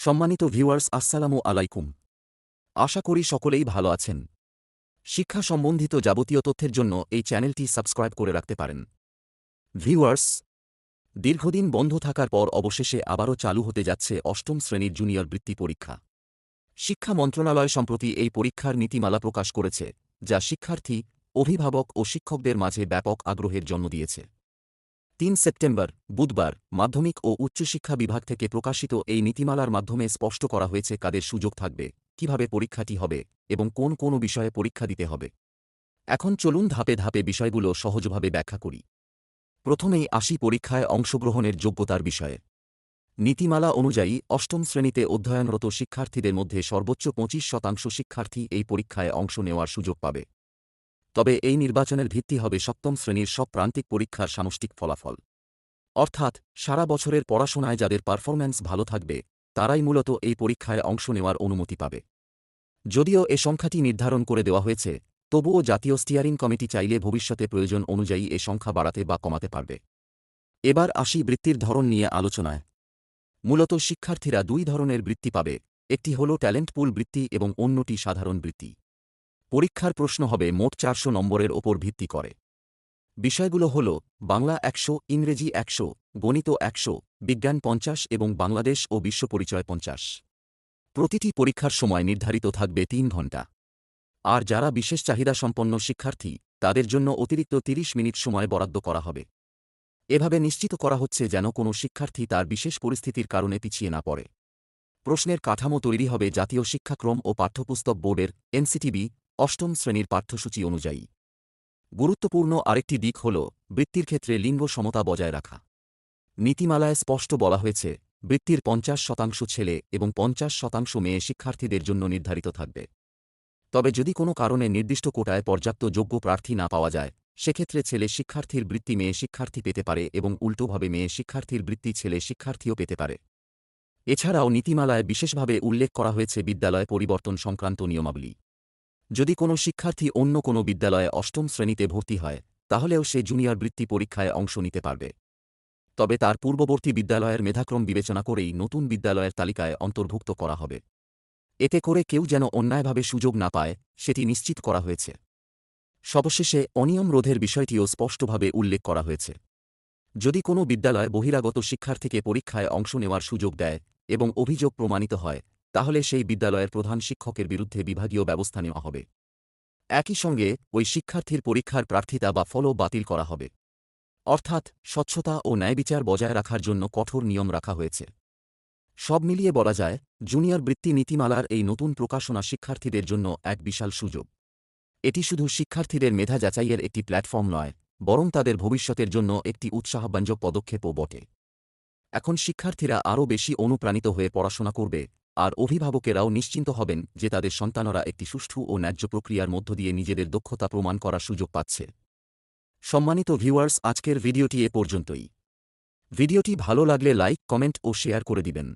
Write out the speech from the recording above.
সম্মানিত ভিউয়ার্স, আসসালামু আলাইকুম। আশা করি সকলেই ভালো আছেন। শিক্ষা সম্বন্ধিত যাবতীয় তথ্যের জন্য এই চ্যানেলটি সাবস্ক্রাইব করে রাখতে পারেন। ভিউয়ার্স, দীর্ঘদিন বন্ধ থাকার পর অবশেষে আবারও চালু হতে যাচ্ছে অষ্টম শ্রেণীর জুনিয়র বৃত্তি পরীক্ষা। শিক্ষা মন্ত্রণালয় সম্প্রতি এই পরীক্ষার নীতিমালা প্রকাশ করেছে, যা শিক্ষার্থী, অভিভাবক ও শিক্ষকদের মাঝে ব্যাপক আগ্রহের জন্ম দিয়েছে। ৩ সেপ্টেম্বর বুধবার মাধ্যমিক ও উচ্চশিক্ষা বিভাগ থেকে প্রকাশিত এই নীতিমালার মাধ্যমে স্পষ্ট করা হয়েছে কাদের সুযোগ থাকবে, কিভাবে পরীক্ষাটি হবে এবং কোন কোন বিষয়ে পরীক্ষা দিতে হবে। এখন চলুন ধাপে ধাপে বিষয়গুলো সহজভাবে ব্যাখ্যা করি। প্রথমেই আসি পরীক্ষায় অংশগ্রহণের যোগ্যতার বিষয়ে। নীতিমালা অনুযায়ী অষ্টম শ্রেণীতে অধ্যয়নরত শিক্ষার্থীদের মধ্যে সর্বোচ্চ ২৫% শিক্ষার্থী এই পরীক্ষায় অংশ নেওয়ার সুযোগ পাবে। তবে এই নির্বাচনের ভিত্তি হবে সপ্তম শ্রেণীর সব প্রান্তিক পরীক্ষার সামষ্টিক ফলাফল। অর্থাৎ সারা বছরের পড়াশোনায় যাদের পারফরম্যান্স ভালো থাকবে, তারাই মূলত এই পরীক্ষায় অংশ নেওয়ার অনুমতি পাবে। যদিও এ সংখ্যাটি নির্ধারণ করে দেওয়া হয়েছে, তবুও জাতীয় স্টিয়ারিং কমিটি চাইলে ভবিষ্যতে প্রয়োজন অনুযায়ী এ সংখ্যা বাড়াতে বা কমাতে পারবে। এবার আসি বৃত্তির ধরন নিয়ে আলোচনায়। মূলত শিক্ষার্থীরা দুই ধরনের বৃত্তি পাবে, একটি হল ট্যালেন্ট পুল বৃত্তি এবং অন্যটি সাধারণ বৃত্তি। পরীক্ষার প্রশ্ন হবে মোট ৪০০ নম্বরের ওপর ভিত্তি করে। বিষয়গুলো হল বাংলা ১০০, ইংরেজি ১০০, গণিত ১০০, বিজ্ঞান ৫০ এবং বাংলাদেশ ও বিশ্ব পরিচয় ৫০। প্রতিটি পরীক্ষার সময় নির্ধারিত থাকবে ৩ ঘণ্টা। আর যারা বিশেষ চাহিদাসম্পন্ন শিক্ষার্থী, তাদের জন্য অতিরিক্ত ৩০ মিনিট সময় বরাদ্দ করা হবে। এভাবে নিশ্চিত করা হচ্ছে যেন কোনো শিক্ষার্থী তার বিশেষ পরিস্থিতির কারণে পিছিয়ে না পড়ে। প্রশ্নের কাঠামো তৈরি হবে জাতীয় শিক্ষাক্রম ও পাঠ্যপুস্তক বোর্ডের এনসিটিবি অষ্টম শ্রেণীর পাঠ্যসূচি অনুযায়ী। গুরুত্বপূর্ণ আরেকটি দিক হল বৃত্তির ক্ষেত্রে লিঙ্গ সমতা বজায় রাখা। নীতিমালায় স্পষ্ট বলা হয়েছে, বৃত্তির ৫০% ছেলে এবং ৫০% মেয়ে শিক্ষার্থীদের জন্য নির্ধারিত থাকবে। তবে যদি কোনো কারণে নির্দিষ্ট কোটায় পর্যাপ্ত যোগ্য প্রার্থী না পাওয়া যায়, সেক্ষেত্রে ছেলে শিক্ষার্থীর বৃত্তি মেয়ে শিক্ষার্থী পেতে পারে এবং উল্টোভাবে মেয়ে শিক্ষার্থীর বৃত্তি ছেলে শিক্ষার্থীও পেতে পারে। এছাড়াও নীতিমালায় বিশেষভাবে উল্লেখ করা হয়েছে বিদ্যালয় পরিবর্তন সংক্রান্ত নিয়মাবলী। যদি কোনো শিক্ষার্থী অন্য কোনো বিদ্যালয়ে অষ্টম শ্রেণীতে ভর্তি হয়, তাহলেও সে জুনিয়র বৃত্তি পরীক্ষায় অংশ নিতে পারবে। তবে তার পূর্ববর্তী বিদ্যালয়ের মেধাক্রম বিবেচনা করেই নতুন বিদ্যালয়ের তালিকায় অন্তর্ভুক্ত করা হবে। এতে করে কেউ যেন অন্যায়ভাবে সুযোগ না পায়, সেটি নিশ্চিত করা হয়েছে। সবশেষে অনিয়ম রোধের বিষয়টিও স্পষ্টভাবে উল্লেখ করা হয়েছে। যদি কোনো বিদ্যালয় বহিরাগত শিক্ষার্থীকে পরীক্ষায় অংশ নেওয়ার সুযোগ দেয় এবং অভিযোগ প্রমাণিত হয়, তাহলে সেই বিদ্যালয়ের প্রধান শিক্ষকের বিরুদ্ধে বিভাগীয় ব্যবস্থা নেওয়া হবে। একই সঙ্গে ওই শিক্ষার্থীর পরীক্ষার প্রার্থিতা বা ফলও বাতিল করা হবে। অর্থাৎ স্বচ্ছতা ও ন্যায়বিচার বজায় রাখার জন্য কঠোর নিয়ম রাখা হয়েছে। সব মিলিয়ে বলা যায়, জুনিয়র বৃত্তি নীতিমালার এই নতুন প্রকাশনা শিক্ষার্থীদের জন্য এক বিশাল সুযোগ। এটি শুধু শিক্ষার্থীদের মেধা যাচাইয়ের একটি প্ল্যাটফর্ম নয়, বরং তাদের ভবিষ্যতের জন্য একটি উৎসাহব্যঞ্জক পদক্ষেপও বটে। এখন শিক্ষার্থীরা আরও বেশি অনুপ্রাণিত হয়ে পড়াশোনা করবে, আর অভিভাবকেরাও নিশ্চিন্ত হবেন যে তাদের সন্তানরা একটি সুষ্ঠু ও ন্যায্য প্রক্রিয়ার মধ্য দিয়ে নিজেদের দক্ষতা প্রমাণ করার সুযোগ পাচ্ছে। সম্মানিত ভিউয়ার্স, আজকের ভিডিওটি এ পর্যন্তই। ভিডিওটি ভালো লাগলে লাইক, কমেন্ট ও শেয়ার করে দিবেন।